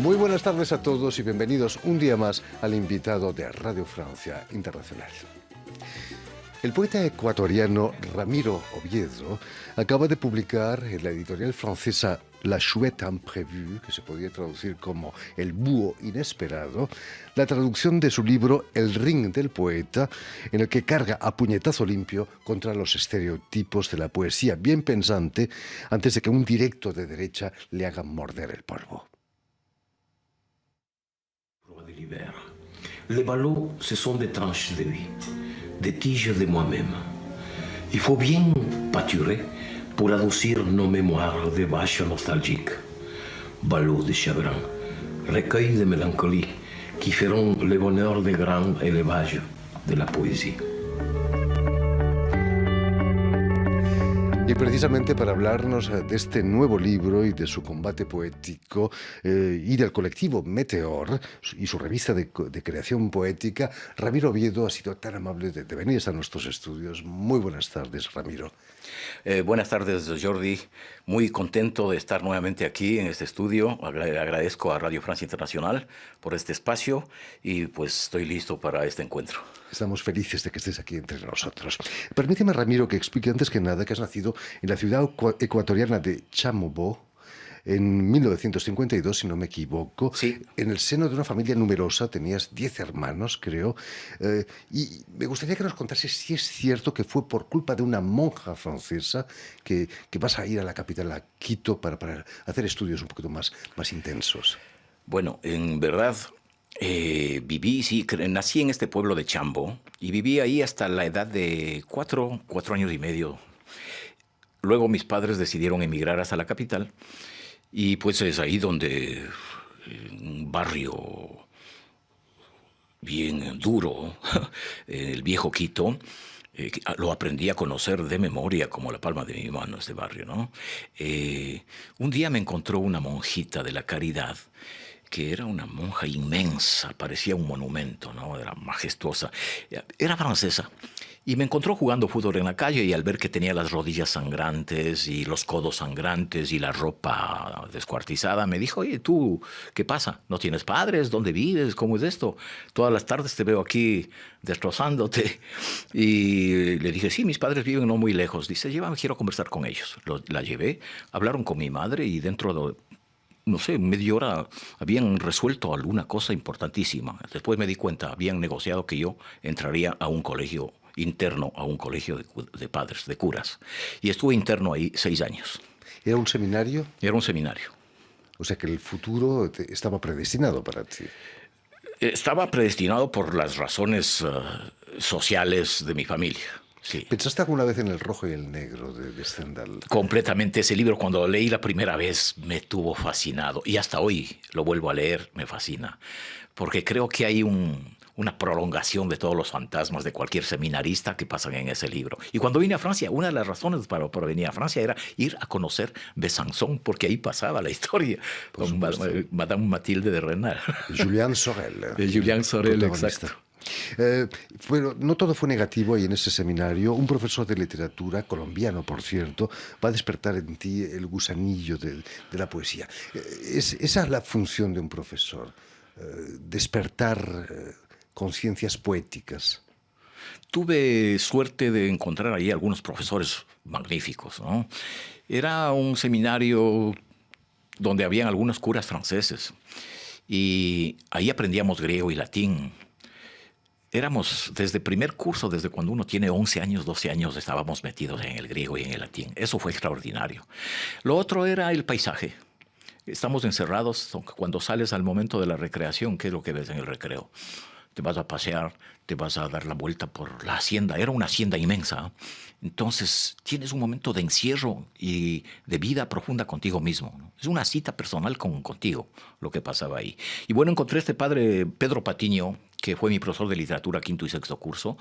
Muy buenas tardes a todos y bienvenidos un día más al invitado de Radio Francia Internacional. El poeta ecuatoriano Ramiro Oviedo acaba de publicar en la editorial francesa La Chouette Imprévue, que se podría traducir como El búho inesperado, la traducción de su libro El ring del poeta, en el que carga a puñetazo limpio contra los estereotipos de la poesía bien pensante antes de que un directo de derecha le haga morder el polvo. De l'hiver. Les ballots, ce sont des tranches de vie, des tiges de moi-même. Il faut bien pâturer pour adoucir nos mémoires de vaches nostalgiques. Ballots de chagrin, recueils de mélancolie qui feront le bonheur des grands élevages de la poésie. Y precisamente para hablarnos de este nuevo libro y de su combate poético y del colectivo Meteor y su revista de creación poética, Ramiro Oviedo ha sido tan amable de venir a nuestros estudios. Muy buenas tardes, Ramiro. Buenas tardes, Jordi. Muy contento de estar nuevamente aquí en este estudio. Agradezco a Radio Francia Internacional por este espacio y pues estoy listo para este encuentro. Estamos felices de que estés aquí entre nosotros. Permíteme, Ramiro, que explique antes que nada que has nacido en la ciudad ecuatoriana de Chamobó en 1952, si no me equivoco. Sí. En el seno de una familia numerosa, tenías 10 hermanos, creo. Y me gustaría que nos contases si es cierto que fue por culpa de una monja francesa que vas a ir a la capital, a Quito, para hacer estudios un poquito más intensos. Bueno, en verdad... nací en este pueblo de Chambo y viví ahí hasta la edad de 4 años y medio. Luego mis padres decidieron emigrar hasta la capital y pues es ahí donde un barrio bien duro, el viejo Quito, lo aprendí a conocer de memoria como la palma de mi mano, este barrio, ¿no? Un día me encontró una monjita de la Caridad, que era una monja inmensa, parecía un monumento, ¿no? Era majestuosa, era francesa. Y me encontró jugando fútbol en la calle y al ver que tenía las rodillas sangrantes y los codos sangrantes y la ropa descuartizada, me dijo, oye, ¿tú qué pasa? ¿No tienes padres? ¿Dónde vives? ¿Cómo es esto? Todas las tardes te veo aquí destrozándote. Y le dije, sí, mis padres viven no muy lejos. Dice, llévame, quiero conversar con ellos. La llevé, hablaron con mi madre y dentro de... no sé, media hora habían resuelto alguna cosa importantísima. Después me di cuenta, habían negociado que yo entraría a un colegio interno, a un colegio de padres, de curas. Y estuve interno ahí 6 años. ¿Era un seminario? Era un seminario. O sea que el futuro estaba predestinado para ti. Estaba predestinado por las razones sociales de mi familia. Sí. ¿Pensaste alguna vez en El rojo y el negro de Stendhal? Completamente. Ese libro, cuando lo leí la primera vez, me tuvo fascinado. Y hasta hoy lo vuelvo a leer, me fascina. Porque creo que hay una prolongación de todos los fantasmas de cualquier seminarista que pasan en ese libro. Y cuando vine a Francia, una de las razones para venir a Francia era ir a conocer Besançon, porque ahí pasaba la historia con Madame Mathilde de Renal. Julián Sorel. Julián Sorel, exacto. Bueno, no todo fue negativo y en ese seminario un profesor de literatura, colombiano por cierto, va a despertar en ti el gusanillo de la poesía. Esa es la función de un profesor, despertar conciencias poéticas. Tuve suerte de encontrar ahí algunos profesores magníficos, ¿no? Era un seminario donde habían algunos curas franceses y ahí aprendíamos griego y latín. Éramos desde primer curso, desde cuando uno tiene 11 años, 12 años, estábamos metidos en el griego y en el latín. Eso fue extraordinario. Lo otro era el paisaje. Estamos encerrados, cuando sales al momento de la recreación, ¿qué es lo que ves en el recreo? Te vas a pasear, te vas a dar la vuelta por la hacienda. Era una hacienda inmensa. Entonces tienes un momento de encierro y de vida profunda contigo mismo, ¿no? Es una cita personal contigo lo que pasaba ahí. Y bueno, encontré a este padre, Pedro Patiño, que fue mi profesor de literatura 5º y 6º curso,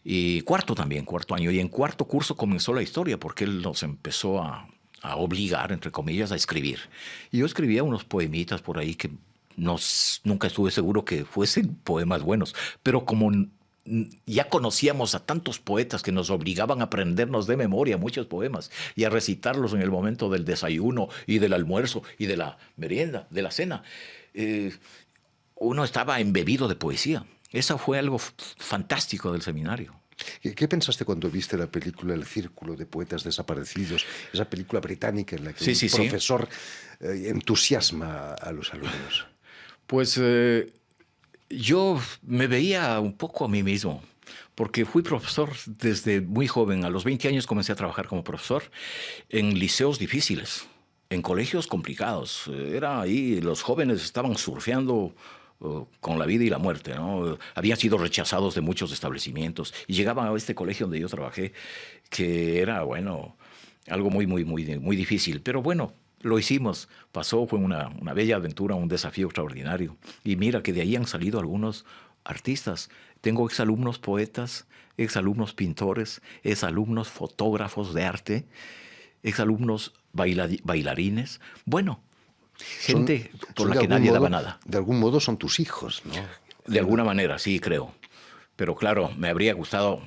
y cuarto año. Y en 4º curso comenzó la historia, porque él nos empezó a obligar, entre comillas, a escribir. Y yo escribía unos poemitas por ahí que nunca estuve seguro que fuesen poemas buenos, pero como ya conocíamos a tantos poetas que nos obligaban a aprendernos de memoria muchos poemas y a recitarlos en el momento del desayuno y del almuerzo y de la merienda, de la cena. Uno estaba embebido de poesía. Eso fue algo fantástico del seminario. ¿Qué pensaste cuando viste la película El Círculo de Poetas Desaparecidos? Esa película británica en la que un profesor entusiasma a los alumnos. Pues yo me veía un poco a mí mismo, porque fui profesor desde muy joven. A los 20 años comencé a trabajar como profesor en liceos difíciles, en colegios complicados. Era ahí, los jóvenes estaban surfeando con la vida y la muerte, ¿no? Habían sido rechazados de muchos establecimientos y llegaban a este colegio donde yo trabajé, que era, bueno, algo muy difícil. Pero bueno, lo hicimos, pasó, fue una bella aventura, un desafío extraordinario. Y mira que de ahí han salido algunos artistas. Tengo exalumnos poetas, exalumnos pintores, exalumnos fotógrafos de arte, exalumnos bailarines. Bueno, gente por la que nadie daba nada. De algún modo son tus hijos, ¿no? De alguna manera, sí, creo. Pero claro, me habría gustado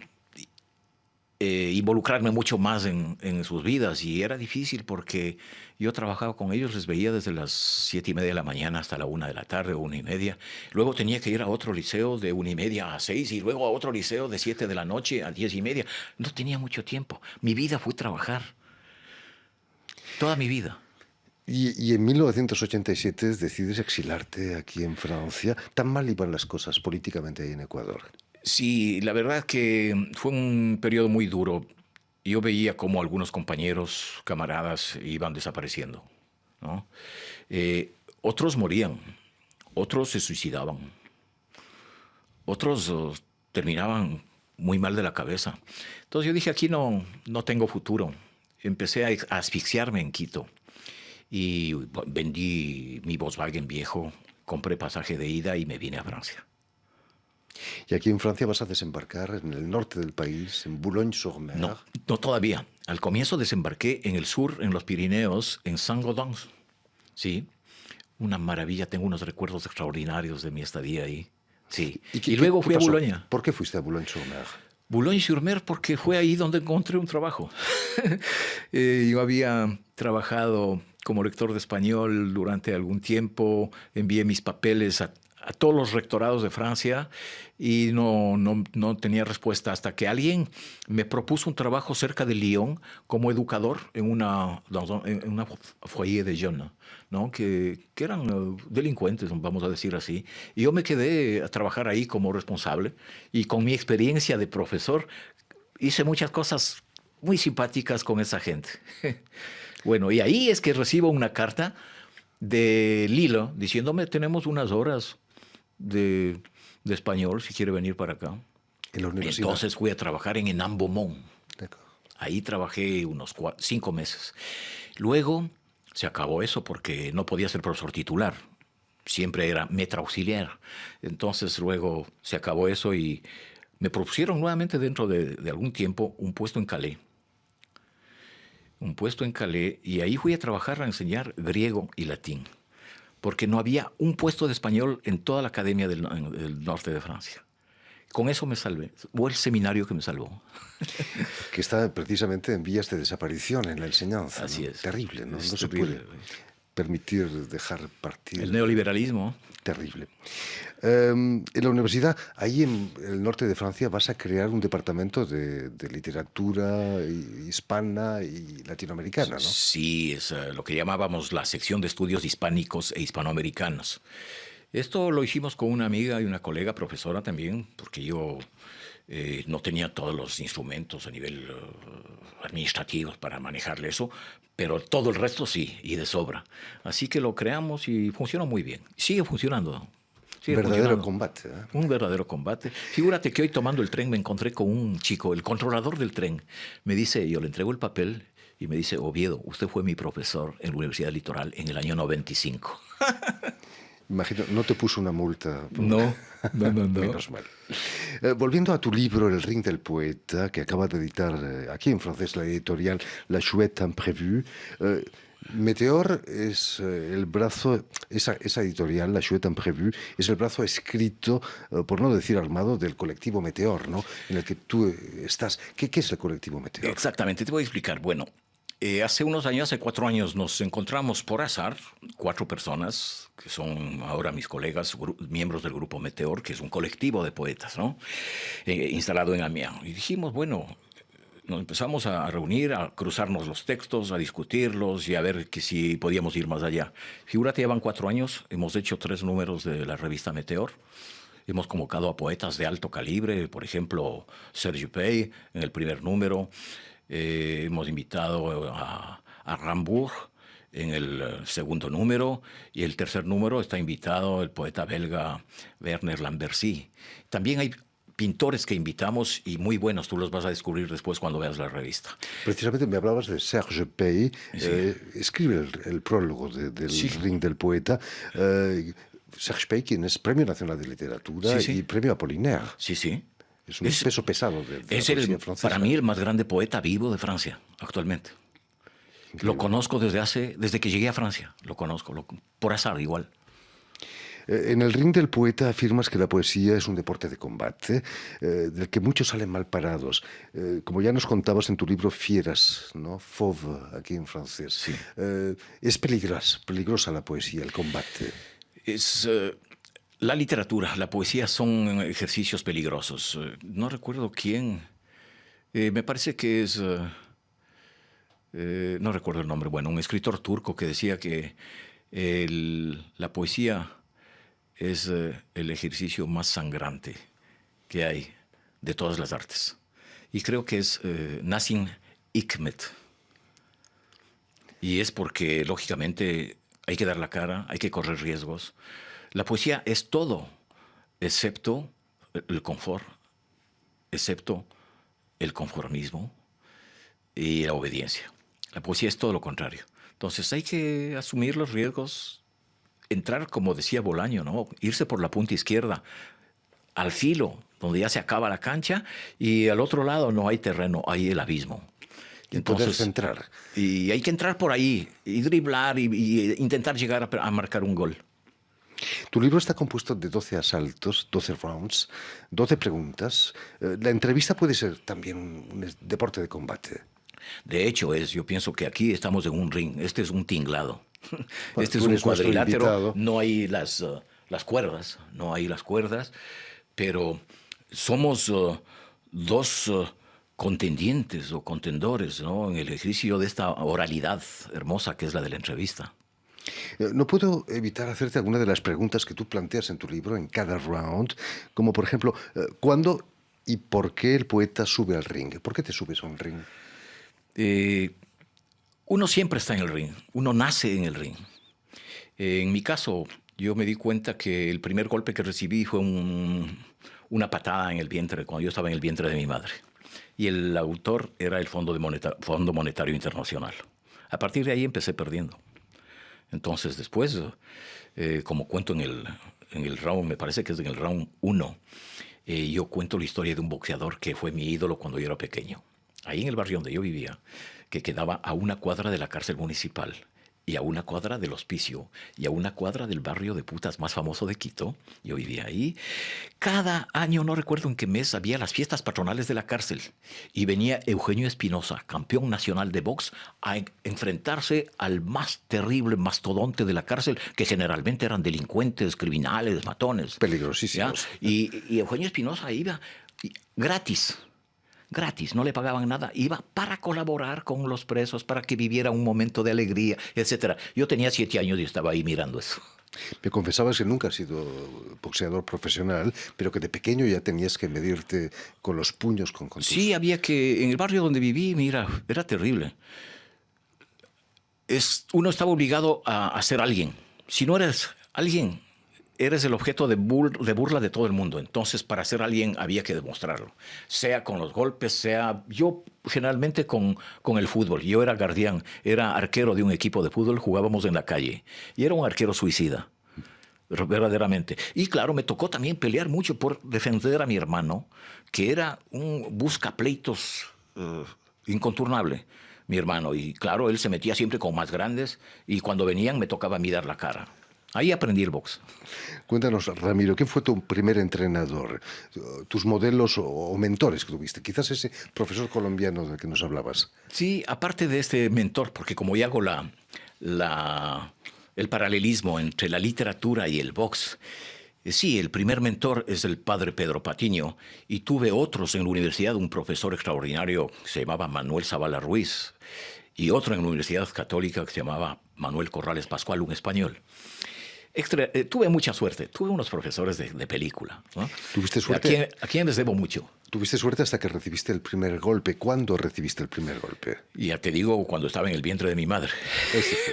involucrarme mucho más en sus vidas, y era difícil porque yo trabajaba con ellos, les veía desde las 7:30 de la mañana hasta la 1 de la tarde o 1:30. Luego tenía que ir a otro liceo de 1:30 a 6 y luego a otro liceo de 7 de la noche a 10:30. No tenía mucho tiempo. Mi vida fue trabajar. Toda mi vida. Y en 1987 decides exilarte aquí en Francia. ¿Tan mal iban las cosas políticamente ahí en Ecuador? Sí, la verdad que fue un periodo muy duro. Yo veía cómo algunos compañeros, camaradas, iban desapareciendo, ¿no? Otros morían, otros se suicidaban, otros terminaban muy mal de la cabeza. Entonces yo dije, aquí no tengo futuro. Empecé a asfixiarme en Quito. Y vendí mi Volkswagen viejo, compré pasaje de ida y me vine a Francia. Y aquí en Francia vas a desembarcar en el norte del país, en Boulogne-sur-Mer. No todavía. Al comienzo desembarqué en el sur, en los Pirineos, en Saint-Gaudens. Sí, una maravilla. Tengo unos recuerdos extraordinarios de mi estadía ahí. Sí. Y luego fui a Boulogne. ¿Por qué fuiste a Boulogne-sur-Mer? Boulogne-sur-Mer porque fue ahí donde encontré un trabajo. Yo había trabajado como lector de español durante algún tiempo, envié mis papeles a todos los rectorados de Francia y no tenía respuesta hasta que alguien me propuso un trabajo cerca de Lyon como educador en una foyer de jeunes, ¿no? que eran delincuentes, vamos a decir así. Y yo me quedé a trabajar ahí como responsable y con mi experiencia de profesor hice muchas cosas muy simpáticas con esa gente. Bueno, y ahí es que recibo una carta de Lille diciéndome, tenemos unas horas de español si quiere venir para acá. ¿En la universidad? Entonces fui a trabajar en Hénin Beaumont. Ahí trabajé unos 5 meses. Luego se acabó eso porque no podía ser profesor titular. Siempre era maître auxiliar. Entonces luego se acabó eso y me propusieron nuevamente dentro de algún tiempo un puesto en Calais. Y ahí fui a trabajar a enseñar griego y latín, porque no había un puesto de español en toda la academia del norte de Francia. Con eso me salvé. Fue el seminario que me salvó. Que está precisamente en vías de desaparición en la enseñanza. Así ¿no? es. Terrible, ¿no? Es no se terrible. puede permitir dejar partir. El neoliberalismo. Terrible. En la universidad, ahí en el norte de Francia, vas a crear un departamento de literatura hispana y latinoamericana, ¿no? Sí, es lo que llamábamos la sección de estudios hispánicos e hispanoamericanos. Esto lo hicimos con una amiga y una colega profesora también, porque yo no tenía todos los instrumentos a nivel administrativo para manejarle eso, pero todo el resto sí, y de sobra. Así que lo creamos y funcionó muy bien. Sigue funcionando. Verdadero combate. ¿eh? Un verdadero combate. Figúrate que hoy tomando el tren me encontré con un chico, el controlador del tren. Me dice, yo le entrego el papel y me dice, Oviedo, usted fue mi profesor en la Universidad Litoral en el año 95. Imagino, no te puso una multa. No. Menos mal. Volviendo a tu libro, El ring del poeta, que acaba de editar aquí en francés la editorial La Chouette Imprévue, Meteor es el brazo, esa editorial, La Chouette Imprévue, es el brazo escrito, por no decir armado, del colectivo Meteor, ¿no? En el que tú estás. ¿Qué es el colectivo Meteor? Exactamente, te voy a explicar. Bueno, hace unos años, hace 4 años, nos encontramos por azar, 4 personas, que son ahora mis colegas, miembros del grupo Meteor, que es un colectivo de poetas, ¿no? Instalado en Amiens. Y dijimos, bueno, nos empezamos a reunir, a cruzarnos los textos, a discutirlos y a ver que si podíamos ir más allá. Figúrate, llevan 4 años, hemos hecho 3 números de la revista Meteor. Hemos convocado a poetas de alto calibre, por ejemplo, Serge Pey en el primer número. Hemos invitado a Rambourg en el segundo número, y el tercer número está invitado el poeta belga Werner Lambercy. También hay pintores que invitamos y muy buenos, tú los vas a descubrir después cuando veas la revista. Precisamente me hablabas de Serge Pey, Sí. escribe el prólogo del Sí. Ring del Poeta. Serge Pey, quien es Premio Nacional de Literatura Sí, sí. y Premio Apollinaire. Sí, sí. Es un peso pesado de la Es poesía francesa. para mí el más grande poeta vivo de Francia actualmente. Lo conozco desde que llegué a Francia. Lo conozco, por azar igual. En el Ring del Poeta afirmas que la poesía es un deporte de combate, del que muchos salen mal parados. Como ya nos contabas en tu libro Fieras, ¿no? Fauve, aquí en francés. Sí. Es peligrosa la poesía, el combate. La literatura, la poesía son ejercicios peligrosos. No recuerdo quién. Me parece que es... no recuerdo el nombre. Bueno, un escritor turco que decía que la poesía es el ejercicio más sangrante que hay de todas las artes. Y creo que es Nassim Hikmet. Y es porque, lógicamente, hay que dar la cara, hay que correr riesgos. La poesía es todo, excepto el confort, excepto el conformismo y la obediencia. La poesía es todo lo contrario. Entonces hay que asumir los riesgos, entrar, como decía Bolaño, ¿no? Irse por la punta izquierda, al filo, donde ya se acaba la cancha, y al otro lado no hay terreno, hay el abismo. Y poder centrar. Y hay que entrar por ahí, y driblar, y intentar llegar a marcar un gol. Tu libro está compuesto de 12 asaltos, 12 rounds, 12 preguntas. La entrevista puede ser también un deporte de combate. De hecho, yo pienso que aquí estamos en un ring. Este es un tinglado. Bueno, Este es tú un eres nuestro cuadrilátero. invitado. No hay las cuerdas, pero somos dos contendientes o contendores, ¿no? En el ejercicio de esta oralidad hermosa que es la de la entrevista. No puedo evitar hacerte alguna de las preguntas que tú planteas en tu libro en cada round, como por ejemplo, ¿cuándo y por qué el poeta sube al ring? ¿Por qué te subes a un ring? Uno siempre está en el ring, uno nace en el ring. En mi caso, yo me di cuenta que el primer golpe que recibí fue una patada en el vientre, cuando yo estaba en el vientre de mi madre. Y el autor era el Fondo Monetario Internacional. A partir de ahí empecé perdiendo. Entonces después, como cuento en el round, me parece que es en el round 1, yo cuento la historia de un boxeador que fue mi ídolo cuando yo era pequeño. Ahí en el barrio donde yo vivía, que quedaba a 1 cuadra de la cárcel municipal, y a 1 cuadra del hospicio, y a 1 cuadra del barrio de putas más famoso de Quito. Yo vivía ahí. Cada año, no recuerdo en qué mes, había las fiestas patronales de la cárcel. Y venía Eugenio Espinosa, campeón nacional de box, a enfrentarse al más terrible mastodonte de la cárcel, que generalmente eran delincuentes, criminales, matones. Peligrosísimos. ¿Ya? Y Eugenio Espinosa iba gratis. Gratis, no le pagaban nada, iba para colaborar con los presos, para que viviera un momento de alegría, etc. Yo tenía 7 años y estaba ahí mirando eso. Me confesabas que nunca has sido boxeador profesional, pero que de pequeño ya tenías que medirte con los puños con tus... Sí, había que... En el barrio donde viví, mira, era terrible. Uno estaba obligado a ser alguien. Si no eres alguien, eres el objeto de burla de todo el mundo. Entonces, para ser alguien había que demostrarlo. Sea con los golpes, sea... Yo generalmente con el fútbol. Yo era guardián, era arquero de un equipo de fútbol, jugábamos en la calle. Y era un arquero suicida, verdaderamente. Y claro, me tocó también pelear mucho por defender a mi hermano, que era un buscapleitos incontornable. mi hermano. Y claro, él se metía siempre con más grandes y cuando venían me tocaba a mí dar la cara. Ahí aprendí el box. Cuéntanos, Ramiro, ¿quién fue tu primer entrenador? ¿Tus modelos o mentores que tuviste? Quizás ese profesor colombiano del que nos hablabas. Sí, aparte de este mentor, porque como ya hago el paralelismo entre la literatura y el box, sí, el primer mentor es el padre Pedro Patiño y tuve otros en la universidad, un profesor extraordinario que se llamaba Manuel Zavala Ruiz y otro en la Universidad Católica que se llamaba Manuel Corrales Pascual, un español. Tuve mucha suerte, tuve unos profesores de película, ¿no? ¿Tuviste suerte? ¿A quién les debo mucho? Tuviste suerte hasta que recibiste el primer golpe. ¿Cuándo recibiste el primer golpe? Y ya te digo, cuando estaba en el vientre de mi madre,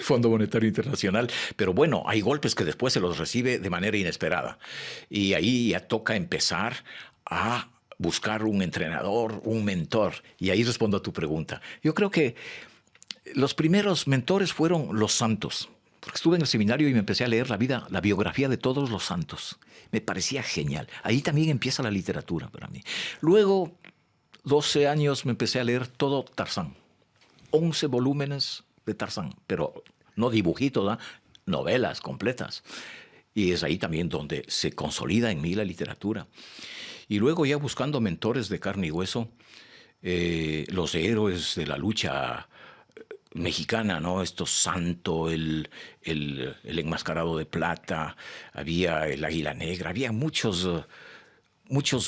Fondo Monetario Internacional. Pero bueno, hay golpes que después se los recibe de manera inesperada. Y ahí ya toca empezar a buscar un entrenador, un mentor. Y ahí respondo a tu pregunta. Yo creo que los primeros mentores fueron los santos. Porque estuve en el seminario y me empecé a leer la biografía de todos los santos. Me parecía genial. Ahí también empieza la literatura para mí. Luego, 12 años, me empecé a leer todo Tarzán. 11 volúmenes de Tarzán, pero no dibujitos, ¿no? Novelas completas. Y es ahí también donde se consolida en mí la literatura. Y luego ya buscando mentores de carne y hueso, los héroes de la lucha mexicana, ¿no? Esto Santo, el enmascarado de plata, había el águila negra, había muchos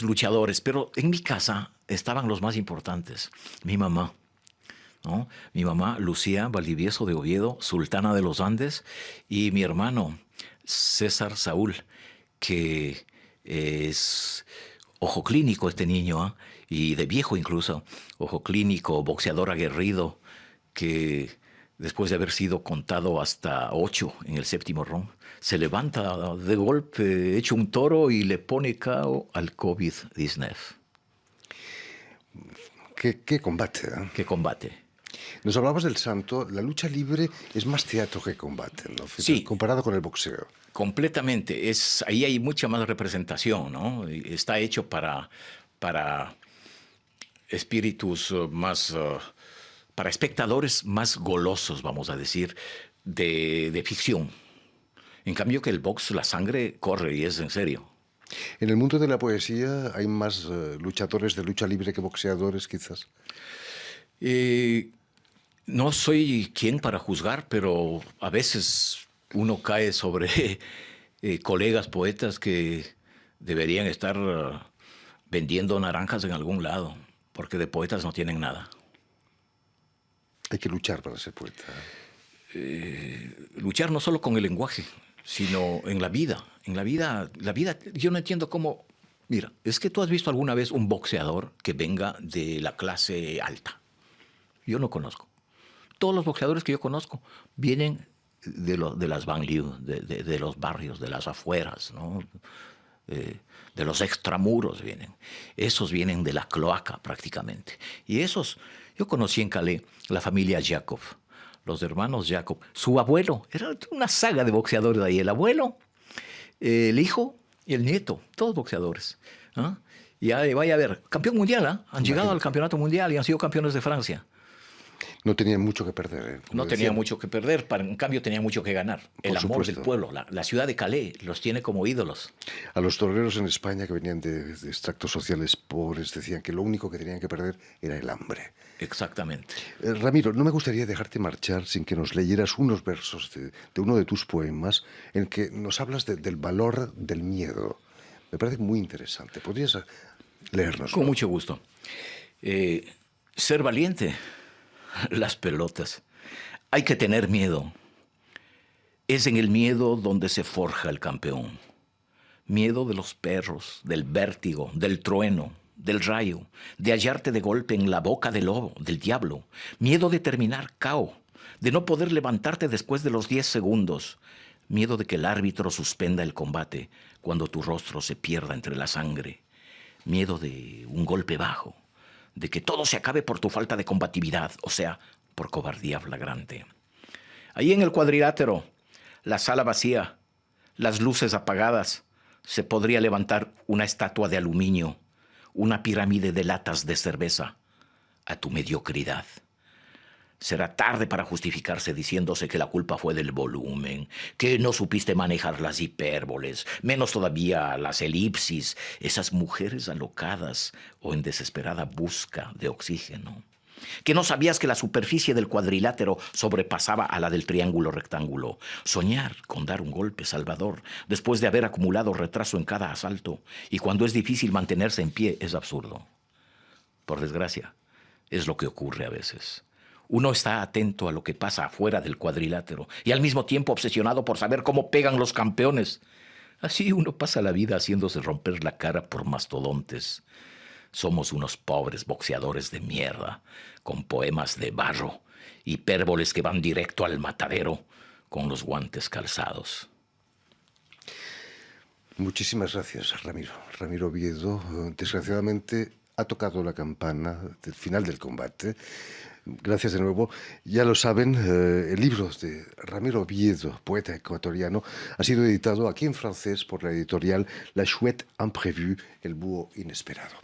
luchadores, pero en mi casa estaban los más importantes. Mi mamá, ¿no? Mi mamá, Lucía Valdivieso de Oviedo, sultana de los Andes, y mi hermano, César Saúl, que es ojo clínico este niño, ¿eh? Y de viejo incluso, ojo clínico, boxeador aguerrido, que después de haber sido contado hasta 8 en el 7º round, se levanta de golpe, hecho un toro y le pone KO al COVID-19. ¿Qué combate? ¿Qué combate? Nos hablabas del santo. La lucha libre es más teatro que combate, ¿no? Sí. Comparado con el boxeo. Completamente. Ahí hay mucha más representación, ¿no? Está hecho para espíritus más... para espectadores más golosos, vamos a decir, de ficción. En cambio que el box, la sangre corre y es en serio. En el mundo de la poesía hay más luchadores de lucha libre que boxeadores, quizás. No soy quien para juzgar, pero a veces uno cae sobre colegas poetas que deberían estar vendiendo naranjas en algún lado, porque de poetas no tienen nada. Hay que luchar para ser poeta. Luchar no solo con el lenguaje, sino en la vida. En la vida, yo no entiendo cómo... Mira, es que tú has visto alguna vez un boxeador que venga de la clase alta. Yo no conozco. Todos los boxeadores que yo conozco vienen de las banlieues, de los barrios, de las afueras, ¿no? De los extramuros vienen. Esos vienen de la cloaca prácticamente. Y esos... Yo conocí en Calais la familia Jacob, los hermanos Jacob. Su abuelo, era una saga de boxeadores ahí. El abuelo, el hijo y el nieto, todos boxeadores. ¿Ah? Y vaya a ver, campeón mundial, ¿eh? Han llegado al campeonato mundial y han sido campeones de Francia. No tenían mucho que perder. No tenían mucho que perder, en cambio tenían mucho que ganar. El amor del pueblo, la ciudad de Calais los tiene como ídolos. A los toreros en España que venían de extractos sociales pobres decían que lo único que tenían que perder era el hambre. Exactamente. Ramiro, no me gustaría dejarte marchar sin que nos leyeras unos versos de uno de tus poemas en que nos hablas del valor del miedo. Me parece muy interesante. ¿Podrías leernos? Con mucho gusto. Ser valiente. Las pelotas. Hay que tener miedo. Es en el miedo donde se forja el campeón. Miedo de los perros, del vértigo, del trueno, del rayo, de hallarte de golpe en la boca del lobo, del diablo. Miedo de terminar cao, de no poder levantarte después de los 10 segundos. Miedo de que el árbitro suspenda el combate cuando tu rostro se pierda entre la sangre. Miedo de un golpe bajo, de que todo se acabe por tu falta de combatividad, o sea, por cobardía flagrante. Ahí en el cuadrilátero, la sala vacía, las luces apagadas, se podría levantar una estatua de aluminio, una pirámide de latas de cerveza, a tu mediocridad. Será tarde para justificarse diciéndose que la culpa fue del volumen, que no supiste manejar las hipérboles, menos todavía las elipsis, esas mujeres alocadas o en desesperada busca de oxígeno. Que no sabías que la superficie del cuadrilátero sobrepasaba a la del triángulo rectángulo. Soñar con dar un golpe salvador después de haber acumulado retraso en cada asalto y cuando es difícil mantenerse en pie es absurdo. Por desgracia, es lo que ocurre a veces. Uno está atento a lo que pasa afuera del cuadrilátero y al mismo tiempo obsesionado por saber cómo pegan los campeones. Así uno pasa la vida haciéndose romper la cara por mastodontes. Somos unos pobres boxeadores de mierda, con poemas de barro, hipérboles que van directo al matadero, con los guantes calzados. Muchísimas gracias, Ramiro. Ramiro Oviedo, desgraciadamente, ha tocado la campana del final del combate. Gracias de nuevo. Ya lo saben, el libro de Ramiro Oviedo, poeta ecuatoriano, ha sido editado aquí en francés por la editorial La Chouette Imprévue, El Búho Inesperado.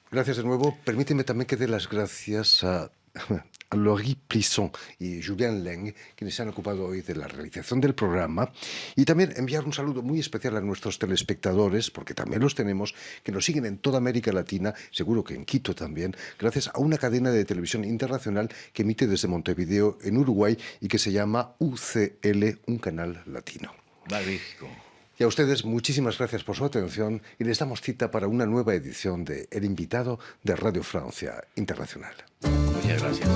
Gracias de nuevo. Permíteme también que dé las gracias a Laurie Plisson y Julien Leng, quienes se han ocupado hoy de la realización del programa, y también enviar un saludo muy especial a nuestros telespectadores, porque también los tenemos, que nos siguen en toda América Latina, seguro que en Quito también, gracias a una cadena de televisión internacional que emite desde Montevideo, en Uruguay, y que se llama UCL, un canal latino. Magnífico. Y a ustedes, muchísimas gracias por su atención y les damos cita para una nueva edición de El Invitado de Radio Francia Internacional. Muchas gracias.